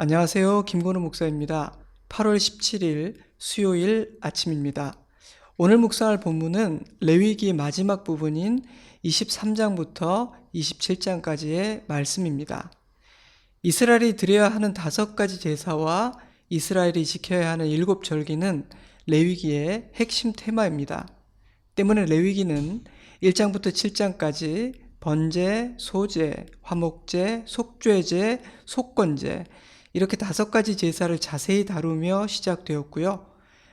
안녕하세요. 김건우 목사입니다. 8월 17일 수요일 아침입니다. 오늘 묵상할 본문은 레위기 마지막 부분인 23장부터 27장까지의 말씀입니다. 이스라엘이 드려야 하는 5가지 제사와 이스라엘이 지켜야 하는 7절기는 레위기의 핵심 테마입니다. 때문에 레위기는 1장부터 7장까지 번제, 소제, 화목제, 속죄제, 속건제 이렇게 5가지 제사를 자세히 다루며 시작되었고요.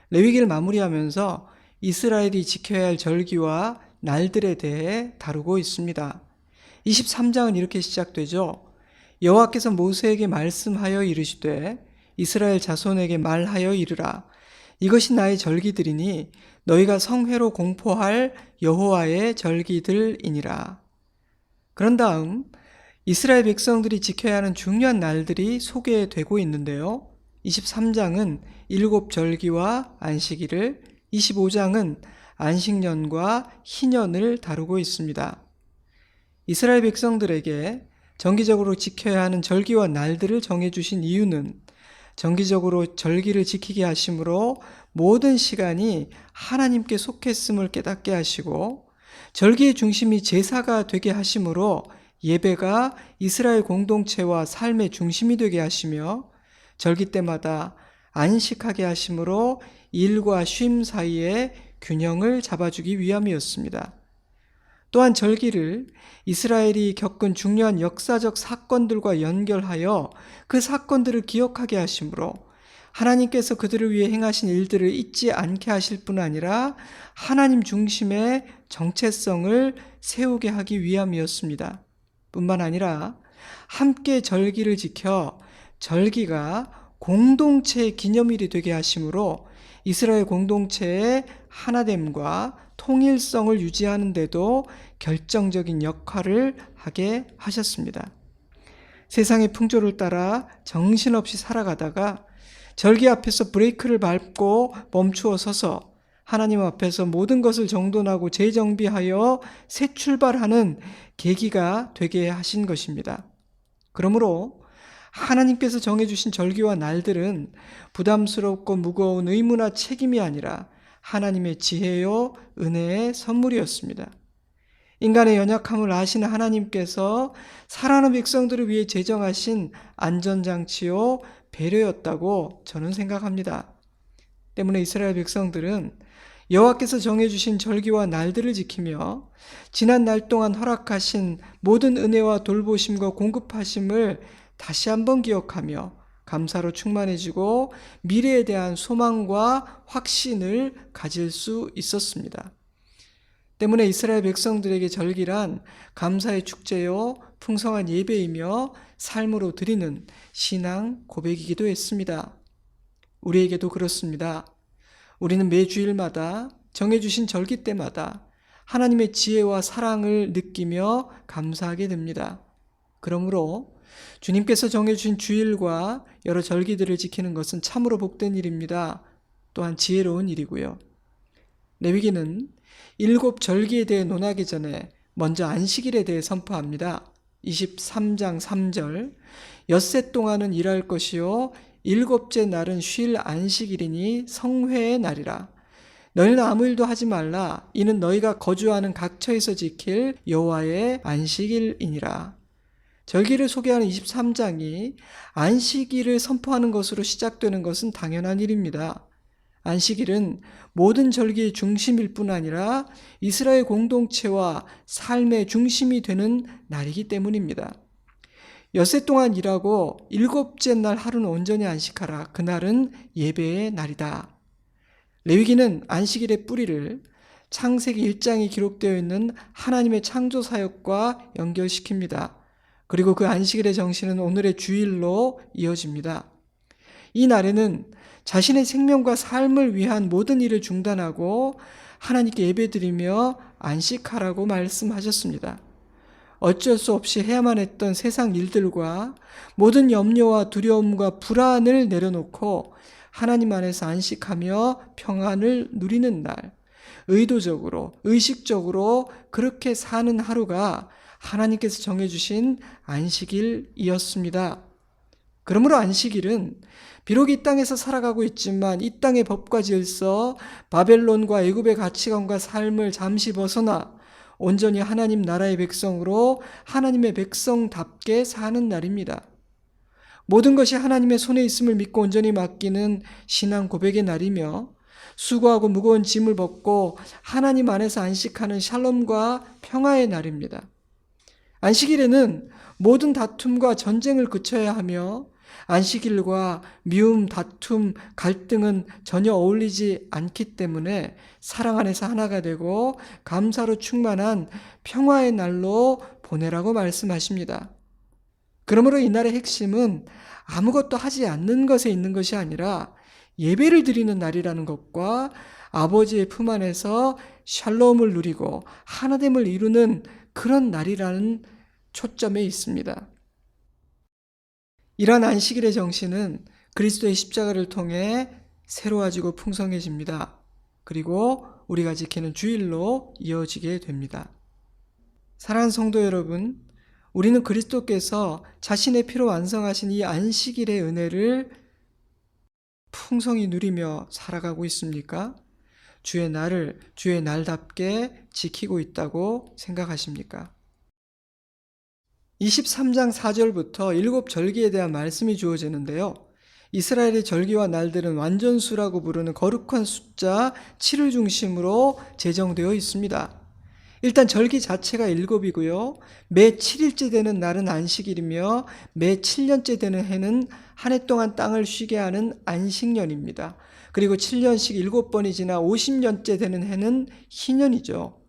레위기를 마무리하면서 이스라엘이 지켜야 할 절기와 날들에 대해 다루고 있습니다. 23장은 이렇게 시작되죠. 여호와께서 모세에게 말씀하여 이르시되 이스라엘 자손에게 말하여 이르라. 이것이 나의 절기들이니 너희가 성회로 공포할 여호와의 절기들이니라. 그런 다음 이스라엘 백성들이 지켜야 하는 중요한 날들이 소개되고 있는데요. 23장은 7절기와 안식일을, 25장은 안식년과 희년을 다루고 있습니다. 이스라엘 백성들에게 정기적으로 지켜야 하는 절기와 날들을 정해주신 이유는 정기적으로 절기를 지키게 하심으로 모든 시간이 하나님께 속했음을 깨닫게 하시고 절기의 중심이 제사가 되게 하심으로 예배가 이스라엘 공동체와 삶의 중심이 되게 하시며 절기 때마다 안식하게 하심으로 일과 쉼 사이에 균형을 잡아주기 위함이었습니다. 또한 절기를 이스라엘이 겪은 중요한 역사적 사건들과 연결하여 그 사건들을 기억하게 하심으로 하나님께서 그들을 위해 행하신 일들을 잊지 않게 하실 뿐 아니라 하나님 중심의 정체성을 세우게 하기 위함이었습니다. 뿐만 아니라 함께 절기를 지켜 절기가 공동체의 기념일이 되게 하심으로 이스라엘 공동체의 하나됨과 통일성을 유지하는 데도 결정적인 역할을 하게 하셨습니다. 세상의 풍조를 따라 정신없이 살아가다가 절기 앞에서 브레이크를 밟고 멈추어 서서 하나님 앞에서 모든 것을 정돈하고 재정비하여 새 출발하는 계기가 되게 하신 것입니다. 그러므로 하나님께서 정해주신 절기와 날들은 부담스럽고 무거운 의무나 책임이 아니라 하나님의 지혜요 은혜의 선물이었습니다. 인간의 연약함을 아시는 하나님께서 살아가는 백성들을 위해 제정하신 안전장치요 배려였다고 저는 생각합니다. 때문에 이스라엘 백성들은 여호와께서 정해주신 절기와 날들을 지키며 지난 날 동안 허락하신 모든 은혜와 돌보심과 공급하심을 다시 한번 기억하며 감사로 충만해지고 미래에 대한 소망과 확신을 가질 수 있었습니다. 때문에 이스라엘 백성들에게 절기란 감사의 축제요 풍성한 예배이며 삶으로 드리는 신앙 고백이기도 했습니다. 우리에게도 그렇습니다. 우리는 매 주일마다 정해주신 절기 때마다 하나님의 지혜와 사랑을 느끼며 감사하게 됩니다. 그러므로 주님께서 정해주신 주일과 여러 절기들을 지키는 것은 참으로 복된 일입니다. 또한 지혜로운 일이고요. 레위기는 7절기에 대해 논하기 전에 먼저 안식일에 대해 선포합니다. 23장 3절 엿새 동안은 일할 것이요 7째 날은 쉴 안식일이니 성회의 날이라. 너희는 아무 일도 하지 말라. 이는 너희가 거주하는 각처에서 지킬 여호와의 안식일이니라. 절기를 소개하는 23장이 안식일을 선포하는 것으로 시작되는 것은 당연한 일입니다. 안식일은 모든 절기의 중심일 뿐 아니라 이스라엘 공동체와 삶의 중심이 되는 날이기 때문입니다. 엿새 동안 일하고 7째 날 하루는 온전히 안식하라. 그날은 예배의 날이다. 레위기는 안식일의 뿌리를 창세기 1장에 기록되어 있는 하나님의 창조 사역과 연결시킵니다. 그리고 그 안식일의 정신은 오늘의 주일로 이어집니다. 이 날에는 자신의 생명과 삶을 위한 모든 일을 중단하고 하나님께 예배드리며 안식하라고 말씀하셨습니다. 어쩔 수 없이 해야만 했던 세상 일들과 모든 염려와 두려움과 불안을 내려놓고 하나님 안에서 안식하며 평안을 누리는 날, 의도적으로, 의식적으로 그렇게 사는 하루가 하나님께서 정해주신 안식일이었습니다. 그러므로 안식일은 비록 이 땅에서 살아가고 있지만 이 땅의 법과 질서, 바벨론과 애굽의 가치관과 삶을 잠시 벗어나 온전히 하나님 나라의 백성으로 하나님의 백성답게 사는 날입니다. 모든 것이 하나님의 손에 있음을 믿고 온전히 맡기는 신앙 고백의 날이며 수고하고 무거운 짐을 벗고 하나님 안에서 안식하는 샬롬과 평화의 날입니다. 안식일에는 모든 다툼과 전쟁을 그쳐야 하며 안식일과 미움, 다툼, 갈등은 전혀 어울리지 않기 때문에 사랑 안에서 하나가 되고 감사로 충만한 평화의 날로 보내라고 말씀하십니다. 그러므로 이날의 핵심은 아무것도 하지 않는 것에 있는 것이 아니라 예배를 드리는 날이라는 것과 아버지의 품 안에서 샬롬을 누리고 하나됨을 이루는 그런 날이라는 초점에 있습니다. 이러한 안식일의 정신은 그리스도의 십자가를 통해 새로워지고 풍성해집니다. 그리고 우리가 지키는 주일로 이어지게 됩니다. 사랑하는 성도 여러분, 우리는 그리스도께서 자신의 피로 완성하신 이 안식일의 은혜를 풍성히 누리며 살아가고 있습니까? 주의 날을 주의 날답게 지키고 있다고 생각하십니까? 23장 4절부터 7절기에 대한 말씀이 주어지는데요. 이스라엘의 절기와 날들은 완전수라고 부르는 거룩한 숫자 7을 중심으로 제정되어 있습니다. 일단 절기 자체가 7이고요. 매 7일째 되는 날은 안식일이며 매 7년째 되는 해는 한 해 동안 땅을 쉬게 하는 안식년입니다. 그리고 7년씩 7번이 지나 50년째 되는 해는 희년이죠.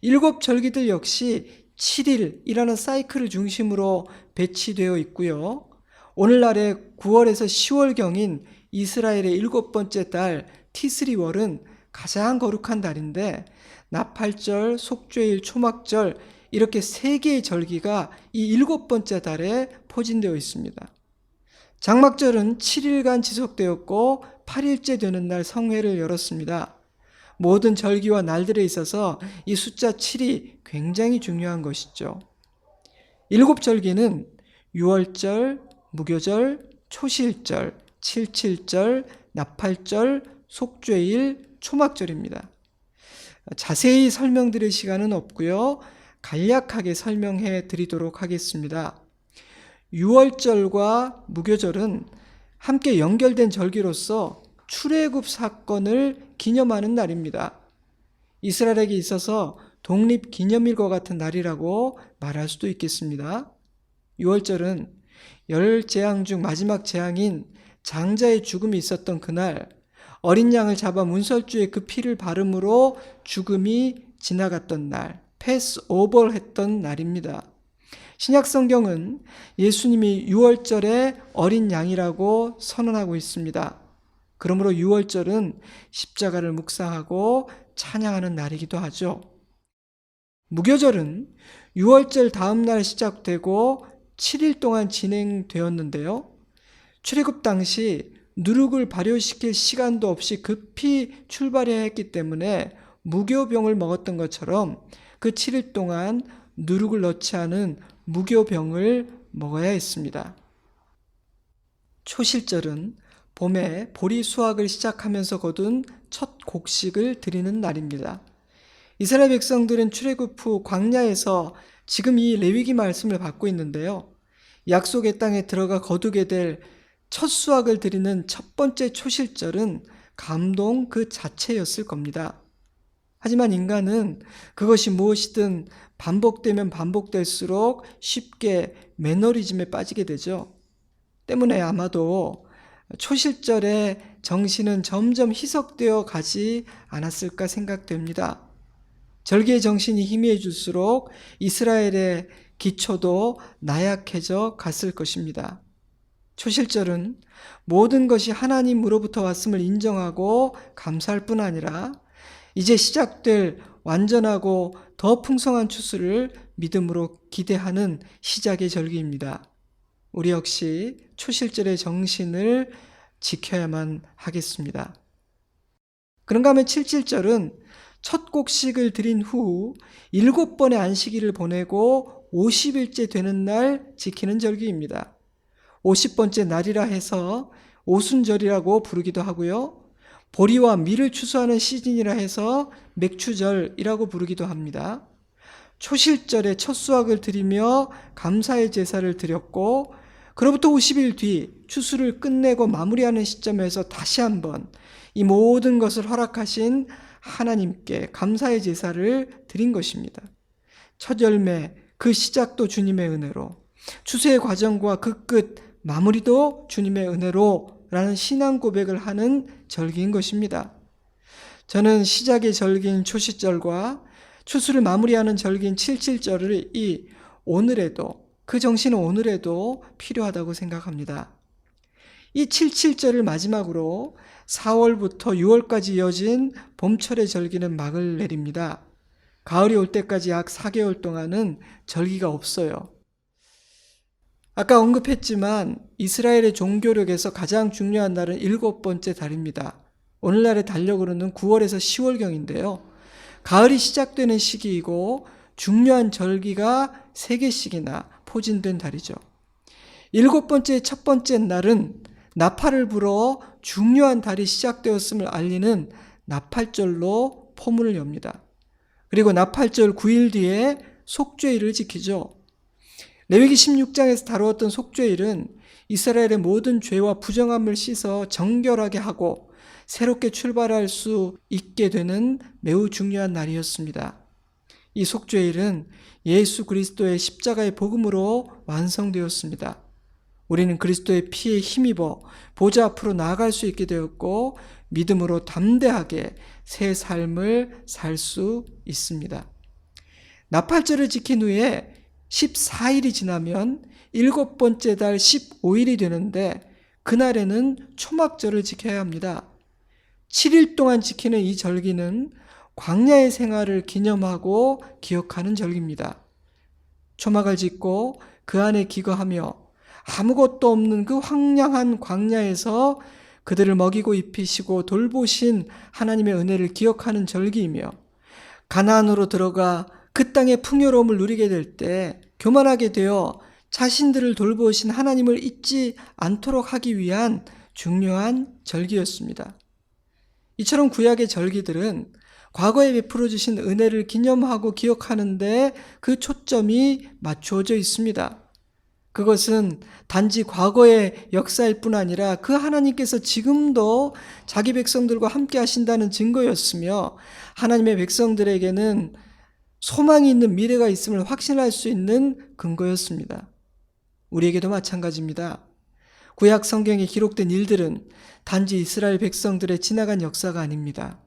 7절기들 역시 7일이라는 사이클을 중심으로 배치되어 있고요. 오늘날의 9월에서 10월경인 이스라엘의 7번째 달 티스리월은 가장 거룩한 달인데 나팔절, 속죄일, 초막절 이렇게 3개의 절기가 이 7번째 달에 포진되어 있습니다. 장막절은 7일간 지속되었고 8일째 되는 날 성회를 열었습니다. 모든 절기와 날들에 있어서 이 숫자 7이 굉장히 중요한 것이죠. 7절기는 유월절, 무교절, 초실절, 칠칠절, 나팔절, 속죄일, 초막절입니다. 자세히 설명드릴 시간은 없고요. 간략하게 설명해 드리도록 하겠습니다. 유월절과 무교절은 함께 연결된 절기로서 출애굽 사건을 기념하는 날입니다. 이스라엘에게 있어서 독립기념일과 같은 날이라고 말할 수도 있겠습니다. 유월절은 열 재앙 중 마지막 재앙인 장자의 죽음이 있었던 그날 어린 양을 잡아 문설주에 그 피를 바름으로 죽음이 지나갔던 날, 패스오버 했던 날입니다. 신약 성경은 예수님이 유월절에 어린 양이라고 선언하고 있습니다. 그러므로 유월절은 십자가를 묵상하고 찬양하는 날이기도 하죠. 무교절은 유월절 다음 날 시작되고 7일 동안 진행되었는데요. 출애굽 당시 누룩을 발효시킬 시간도 없이 급히 출발해야 했기 때문에 무교병을 먹었던 것처럼 그 7일 동안 누룩을 넣지 않은 무교병을 먹어야 했습니다. 초실절은 봄에 보리 수확을 시작하면서 거둔 첫 곡식을 드리는 날입니다. 이스라엘 백성들은 출애굽 후 광야에서 지금 이 레위기 말씀을 받고 있는데요. 약속의 땅에 들어가 거두게 될 첫 수확을 드리는 첫 번째 초실절은 감동 그 자체였을 겁니다. 하지만 인간은 그것이 무엇이든 반복되면 반복될수록 쉽게 매너리즘에 빠지게 되죠. 때문에 아마도 초실절의 정신은 점점 희석되어 가지 않았을까 생각됩니다. 절기의 정신이 희미해질수록 이스라엘의 기초도 나약해져 갔을 것입니다. 초실절은 모든 것이 하나님으로부터 왔음을 인정하고 감사할 뿐 아니라 이제 시작될 완전하고 더 풍성한 추수를 믿음으로 기대하는 시작의 절기입니다. 우리 역시 초실절의 정신을 지켜야만 하겠습니다. 그런가 하면 칠칠절은 첫 곡식을 드린 후 7번의 안식일을 보내고 50일째 되는 날 지키는 절기입니다. 50번째 날이라 해서 오순절이라고 부르기도 하고요. 보리와 밀을 추수하는 시즌이라 해서 맥추절이라고 부르기도 합니다. 초실절에 첫 수확을 드리며 감사의 제사를 드렸고, 그로부터 50일 뒤 추수를 끝내고 마무리하는 시점에서 다시 한번 이 모든 것을 허락하신 하나님께 감사의 제사를 드린 것입니다. 첫 열매, 그 시작도 주님의 은혜로, 추수의 과정과 그 끝, 마무리도 주님의 은혜로 라는 신앙 고백을 하는 절기인 것입니다. 저는 시작의 절기인 초시절과 추수를 마무리하는 절기인 칠칠절을 오늘에도, 그 정신은 오늘에도 필요하다고 생각합니다. 이 칠칠절을 마지막으로 4월부터 6월까지 이어진 봄철의 절기는 막을 내립니다. 가을이 올 때까지 약 4개월 동안은 절기가 없어요. 아까 언급했지만 이스라엘의 종교력에서 가장 중요한 날은 7번째 달입니다. 오늘날의 달력으로는 9월에서 10월경인데요. 가을이 시작되는 시기이고 중요한 절기가 3개씩이나 포진된 달이죠. 7번째 첫 번째 날은 나팔을 불어 중요한 달이 시작되었음을 알리는 나팔절로 포문을 엽니다. 그리고 나팔절 9일 뒤에 속죄일을 지키죠. 레위기 16장에서 다루었던 속죄일은 이스라엘의 모든 죄와 부정함을 씻어 정결하게 하고 새롭게 출발할 수 있게 되는 매우 중요한 날이었습니다. 이 속죄일은 예수 그리스도의 십자가의 복음으로 완성되었습니다. 우리는 그리스도의 피에 힘입어 보좌 앞으로 나아갈 수 있게 되었고 믿음으로 담대하게 새 삶을 살 수 있습니다. 나팔절을 지킨 후에 14일이 지나면 7번째 달 15일이 되는데 그날에는 초막절을 지켜야 합니다. 7일 동안 지키는 이 절기는 광야의 생활을 기념하고 기억하는 절기입니다. 초막을 짓고 그 안에 기거하며 아무것도 없는 그 황량한 광야에서 그들을 먹이고 입히시고 돌보신 하나님의 은혜를 기억하는 절기이며, 가나안으로 들어가 그 땅의 풍요로움을 누리게 될 때 교만하게 되어 자신들을 돌보신 하나님을 잊지 않도록 하기 위한 중요한 절기였습니다. 이처럼 구약의 절기들은 과거에 베풀어 주신 은혜를 기념하고 기억하는데 그 초점이 맞추어져 있습니다. 그것은 단지 과거의 역사일 뿐 아니라 그 하나님께서 지금도 자기 백성들과 함께 하신다는 증거였으며, 하나님의 백성들에게는 소망이 있는 미래가 있음을 확신할 수 있는 근거였습니다. 우리에게도 마찬가지입니다. 구약 성경에 기록된 일들은 단지 이스라엘 백성들의 지나간 역사가 아닙니다.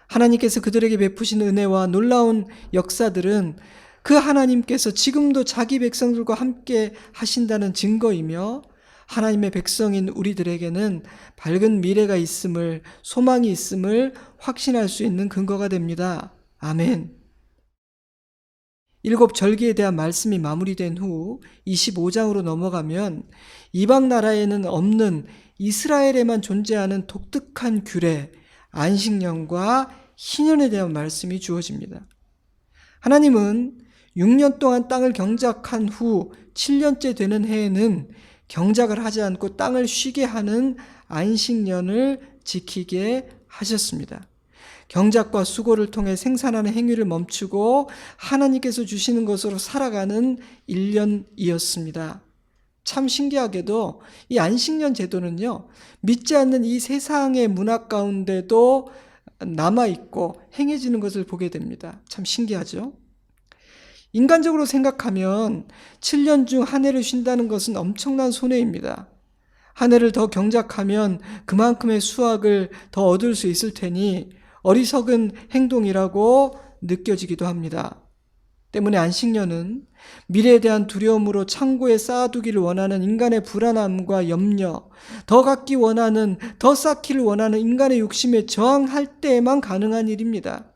하나님께서 그들에게 베푸신 은혜와 놀라운 역사들은 그 하나님께서 지금도 자기 백성들과 함께 하신다는 증거이며, 하나님의 백성인 우리들에게는 밝은 미래가 있음을, 소망이 있음을 확신할 수 있는 근거가 됩니다. 아멘. 7 절기에 대한 말씀이 마무리된 후 25장으로 넘어가면 이방 나라에는 없는 이스라엘에만 존재하는 독특한 규례, 안식년과 희년에 대한 말씀이 주어집니다. 하나님은 6년 동안 땅을 경작한 후 7년째 되는 해에는 경작을 하지 않고 땅을 쉬게 하는 안식년을 지키게 하셨습니다. 경작과 수고를 통해 생산하는 행위를 멈추고 하나님께서 주시는 것으로 살아가는 1년이었습니다. 참 신기하게도 이 안식년 제도는요, 믿지 않는 이 세상의 문화 가운데도 남아있고 행해지는 것을 보게 됩니다. 참 신기하죠? 인간적으로 생각하면 7년 중 한 해를 쉰다는 것은 엄청난 손해입니다. 한 해를 더 경작하면 그만큼의 수확을 더 얻을 수 있을 테니 어리석은 행동이라고 느껴지기도 합니다. 때문에 안식년은 미래에 대한 두려움으로 창고에 쌓아두기를 원하는 인간의 불안함과 염려, 더 갖기 원하는, 더 쌓기를 원하는 인간의 욕심에 저항할 때에만 가능한 일입니다.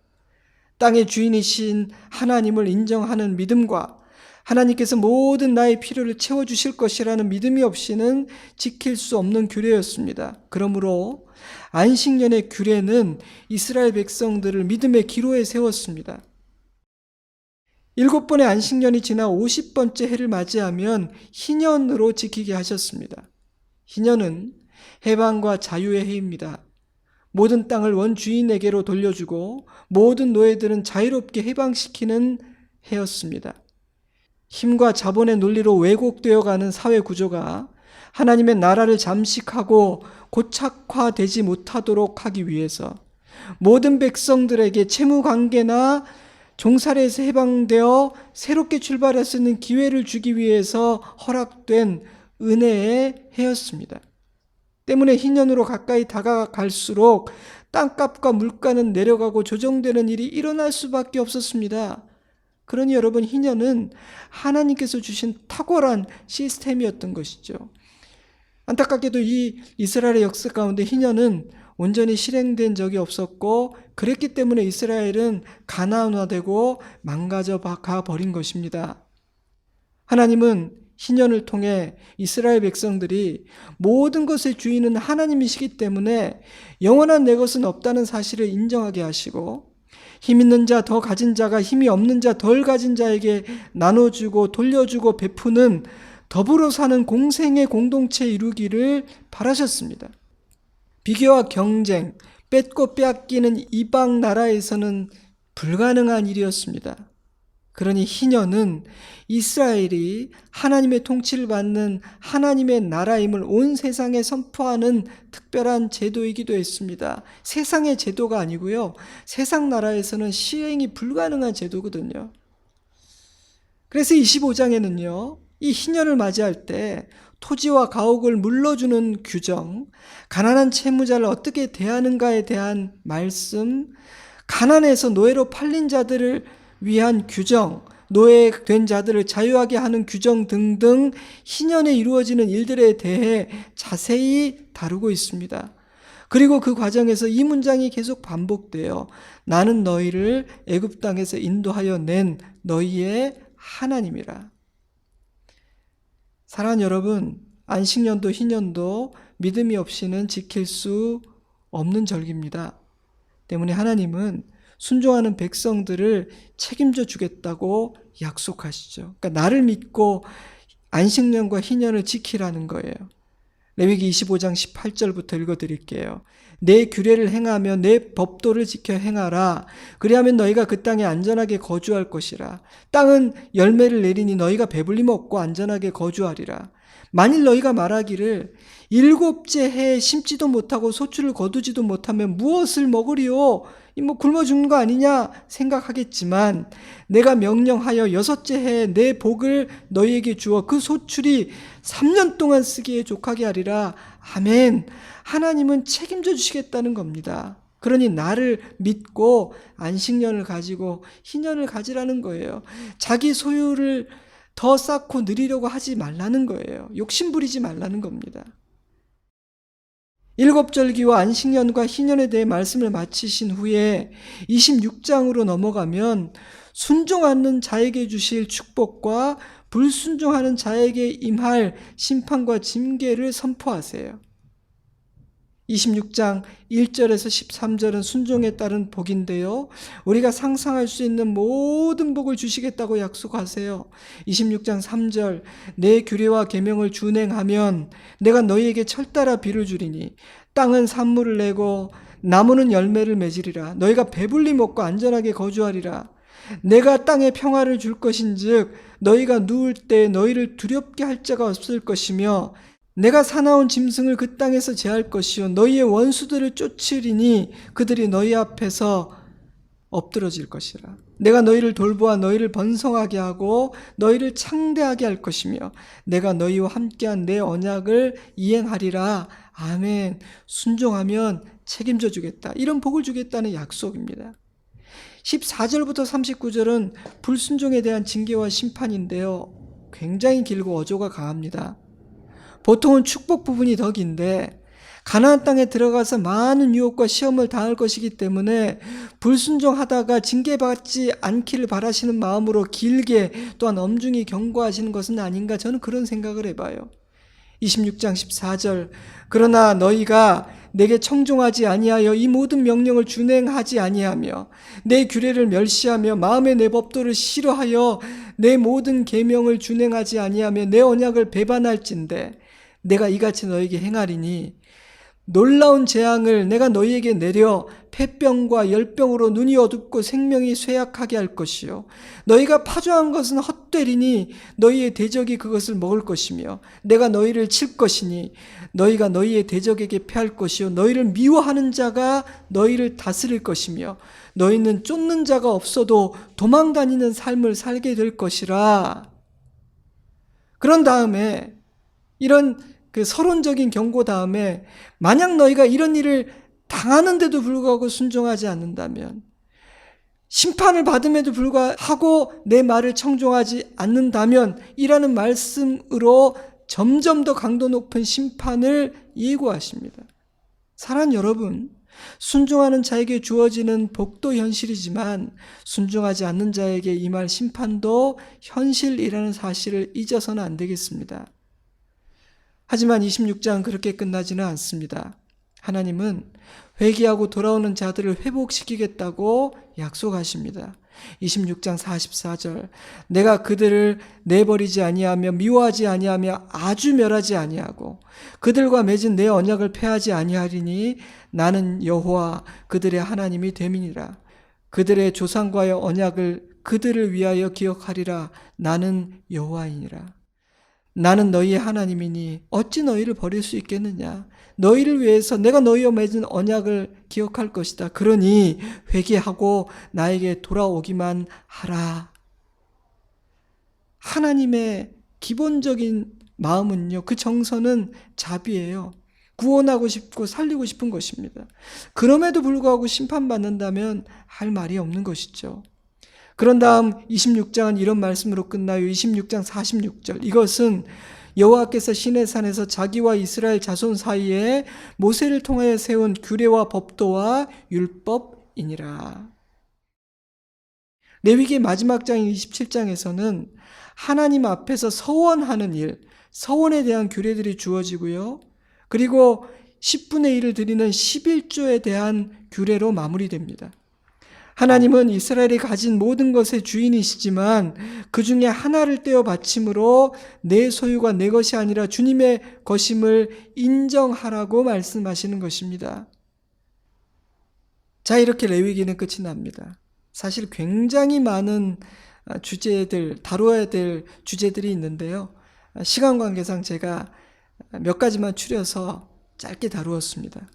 땅의 주인이신 하나님을 인정하는 믿음과 하나님께서 모든 나의 필요를 채워주실 것이라는 믿음이 없이는 지킬 수 없는 규례였습니다. 그러므로 안식년의 규례는 이스라엘 백성들을 믿음의 기로에 세웠습니다. 7번의 안식년이 지나 50번째 해를 맞이하면 희년으로 지키게 하셨습니다. 희년은 해방과 자유의 해입니다. 모든 땅을 원주인에게로 돌려주고 모든 노예들은 자유롭게 해방시키는 해였습니다. 힘과 자본의 논리로 왜곡되어 가는 사회 구조가 하나님의 나라를 잠식하고 고착화되지 못하도록 하기 위해서 모든 백성들에게 채무 관계나 종살이에서 해방되어 새롭게 출발할 수 있는 기회를 주기 위해서 허락된 은혜의 해였습니다. 때문에 희년으로 가까이 다가갈수록 땅값과 물가는 내려가고 조정되는 일이 일어날 수밖에 없었습니다. 그러니 여러분, 희년은 하나님께서 주신 탁월한 시스템이었던 것이죠. 안타깝게도 이 이스라엘의 역사 가운데 희년은 온전히 실행된 적이 없었고, 그랬기 때문에 이스라엘은 가나안화되고 망가져 가버린 것입니다. 하나님은 희년을 통해 이스라엘 백성들이 모든 것의 주인은 하나님이시기 때문에 영원한 내 것은 없다는 사실을 인정하게 하시고, 힘 있는 자 더 가진 자가 힘이 없는 자 덜 가진 자에게 나눠주고 돌려주고 베푸는 더불어 사는 공생의 공동체 이루기를 바라셨습니다. 비교와 경쟁, 뺏고 빼앗기는 이방 나라에서는 불가능한 일이었습니다. 그러니 희년은 이스라엘이 하나님의 통치를 받는 하나님의 나라임을 온 세상에 선포하는 특별한 제도이기도 했습니다. 세상의 제도가 아니고요, 세상 나라에서는 시행이 불가능한 제도거든요. 그래서 25장에는요, 이 희년을 맞이할 때 토지와 가옥을 물러주는 규정, 가난한 채무자를 어떻게 대하는가에 대한 말씀, 가난해서 노예로 팔린 자들을 위한 규정, 노예된 자들을 자유하게 하는 규정 등등 희년에 이루어지는 일들에 대해 자세히 다루고 있습니다. 그리고 그 과정에서 이 문장이 계속 반복돼요. 나는 너희를 애굽 땅에서 인도하여 낸 너희의 하나님이라. 사랑하는 여러분, 안식년도 희년도 믿음이 없이는 지킬 수 없는 절기입니다. 때문에 하나님은 순종하는 백성들을 책임져 주겠다고 약속하시죠. 그러니까 나를 믿고 안식년과 희년을 지키라는 거예요. 레위기 25장 18절부터 읽어드릴게요. 내 규례를 행하며 내 법도를 지켜 행하라. 그리하면 너희가 그 땅에 안전하게 거주할 것이라. 땅은 열매를 내리니 너희가 배불리 먹고 안전하게 거주하리라. 만일 너희가 말하기를 7째 해에 심지도 못하고 소출을 거두지도 못하면 무엇을 먹으리요? 굶어 죽는 거 아니냐 생각하겠지만, 내가 명령하여 6째 해에 내 복을 너희에게 주어 그 소출이 3년 동안 쓰기에 족하게 하리라. 아멘. 하나님은 책임져 주시겠다는 겁니다. 그러니 나를 믿고 안식년을 가지고 희년을 가지라는 거예요. 자기 소유를 더 쌓고 누리려고 하지 말라는 거예요. 욕심 부리지 말라는 겁니다. 7절기와 안식년과 희년에 대해 말씀을 마치신 후에 26장으로 넘어가면 순종하는 자에게 주실 축복과 불순종하는 자에게 임할 심판과 징계를 선포하세요. 26장 1절에서 13절은 순종에 따른 복인데요, 우리가 상상할 수 있는 모든 복을 주시겠다고 약속하세요. 26장 3절, 내 규례와 계명을 준행하면 내가 너희에게 철따라 비를 주리니 땅은 산물을 내고 나무는 열매를 맺으리라. 너희가 배불리 먹고 안전하게 거주하리라. 내가 땅에 평화를 줄 것인즉 너희가 누울 때 너희를 두렵게 할 자가 없을 것이며, 내가 사나운 짐승을 그 땅에서 제할 것이요 너희의 원수들을 쫓으리니 그들이 너희 앞에서 엎드러질 것이라. 내가 너희를 돌보아 너희를 번성하게 하고 너희를 창대하게 할 것이며 내가 너희와 함께한 내 언약을 이행하리라. 아멘. 순종하면 책임져 주겠다. 이런 복을 주겠다는 약속입니다. 14절부터 39절은 불순종에 대한 징계와 심판인데요, 굉장히 길고 어조가 강합니다. 보통은 축복 부분이 더 긴데 가나안 땅에 들어가서 많은 유혹과 시험을 당할 것이기 때문에 불순종하다가 징계받지 않기를 바라시는 마음으로 길게 또한 엄중히 경고하시는 것은 아닌가, 저는 그런 생각을 해봐요. 26장 14절, 그러나 너희가 내게 청종하지 아니하여 이 모든 명령을 준행하지 아니하며 내 규례를 멸시하며 마음에 내 법도를 싫어하여 내 모든 계명을 준행하지 아니하며 내 언약을 배반할진대 내가 이같이 너에게 행하리니 놀라운 재앙을 내가 너희에게 내려 폐병과 열병으로 눈이 어둡고 생명이 쇠약하게 할 것이요 너희가 파종한 것은 헛되리니 너희의 대적이 그것을 먹을 것이며 내가 너희를 칠 것이니 너희가 너희의 대적에게 패할 것이요 너희를 미워하는 자가 너희를 다스릴 것이며 너희는 쫓는 자가 없어도 도망다니는 삶을 살게 될 것이라. 그런 다음에 이런 그 서론적인 경고 다음에 만약 너희가 이런 일을 당하는데도 불구하고 순종하지 않는다면 심판을 받음에도 불구하고 내 말을 청종하지 않는다면 이라는 말씀으로 점점 더 강도 높은 심판을 예고하십니다. 사랑하는 여러분, 순종하는 자에게 주어지는 복도 현실이지만 순종하지 않는 자에게 임할 심판도 현실이라는 사실을 잊어서는 안 되겠습니다. 하지만 26장은 그렇게 끝나지는 않습니다. 하나님은 회개하고 돌아오는 자들을 회복시키겠다고 약속하십니다. 26장 44절 내가 그들을 내버리지 아니하며 미워하지 아니하며 아주 멸하지 아니하고 그들과 맺은 내 언약을 폐하지 아니하리니 나는 여호와 그들의 하나님이 됨이니라. 그들의 조상과의 언약을 그들을 위하여 기억하리라. 나는 여호와이니라. 나는 너희의 하나님이니 어찌 너희를 버릴 수 있겠느냐. 너희를 위해서 내가 너희와 맺은 언약을 기억할 것이다. 그러니 회개하고 나에게 돌아오기만 하라. 하나님의 기본적인 마음은요, 그 정서는 자비예요. 구원하고 싶고 살리고 싶은 것입니다. 그럼에도 불구하고 심판받는다면 할 말이 없는 것이죠. 그런 다음 26장은 이런 말씀으로 끝나요. 26장 46절 이것은 여호와께서 시내산에서 자기와 이스라엘 자손 사이에 모세를 통하여 세운 규례와 법도와 율법이니라. 레위기 마지막 장인 27장에서는 하나님 앞에서 서원하는 일, 서원에 대한 규례들이 주어지고요. 그리고 10분의 1을 드리는 11조에 대한 규례로 마무리됩니다. 하나님은 이스라엘이 가진 모든 것의 주인이시지만 그 중에 하나를 떼어 바침으로 내 소유가 내 것이 아니라 주님의 것임을 인정하라고 말씀하시는 것입니다. 자, 이렇게 레위기는 끝이 납니다. 사실 굉장히 많은 주제들, 다루어야 될 주제들이 있는데요. 시간 관계상 제가 몇 가지만 추려서 짧게 다루었습니다.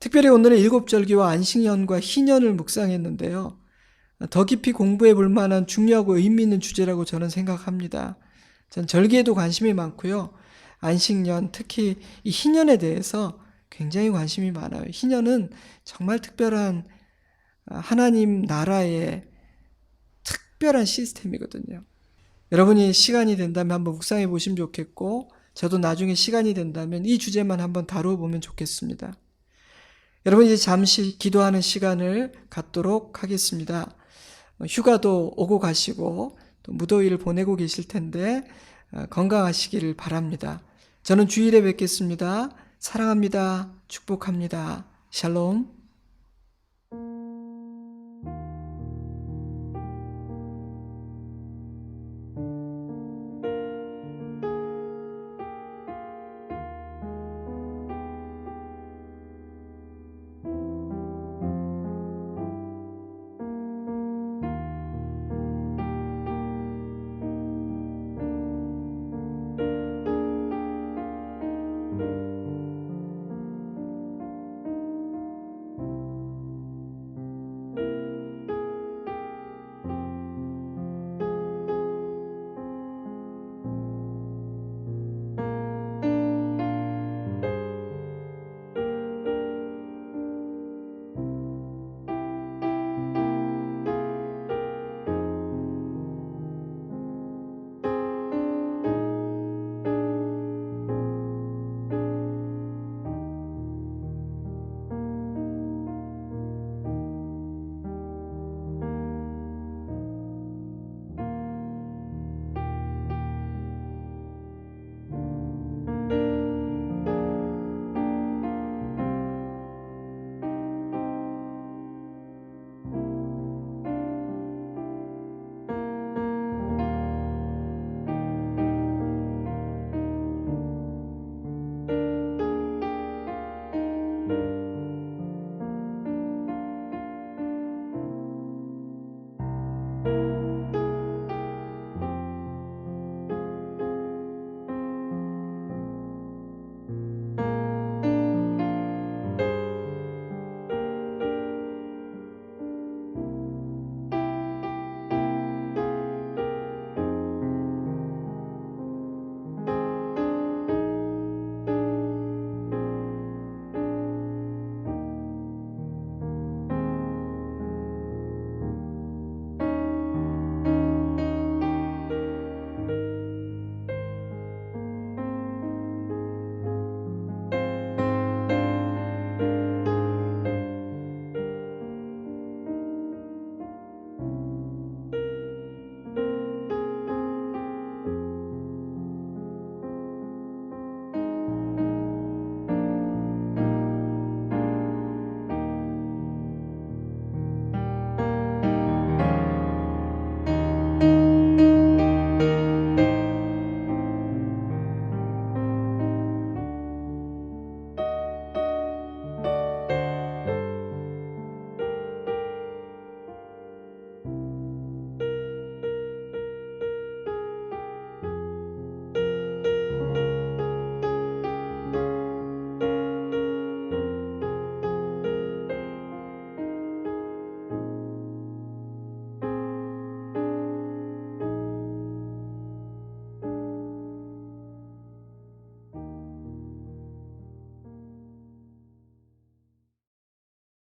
특별히 오늘은 일곱절기와 안식년과 희년을 묵상했는데요. 더 깊이 공부해 볼 만한 중요하고 의미 있는 주제라고 저는 생각합니다. 전 절기에도 관심이 많고요. 안식년, 특히 이 희년에 대해서 굉장히 관심이 많아요. 희년은 정말 특별한 하나님 나라의 특별한 시스템이거든요. 여러분이 시간이 된다면 한번 묵상해 보시면 좋겠고 저도 나중에 시간이 된다면 이 주제만 한번 다루어 보면 좋겠습니다. 여러분 이제 잠시 기도하는 시간을 갖도록 하겠습니다. 휴가도 오고 가시고 또 무더위를 보내고 계실 텐데 건강하시기를 바랍니다. 저는 주일에 뵙겠습니다. 사랑합니다. 축복합니다. 샬롬.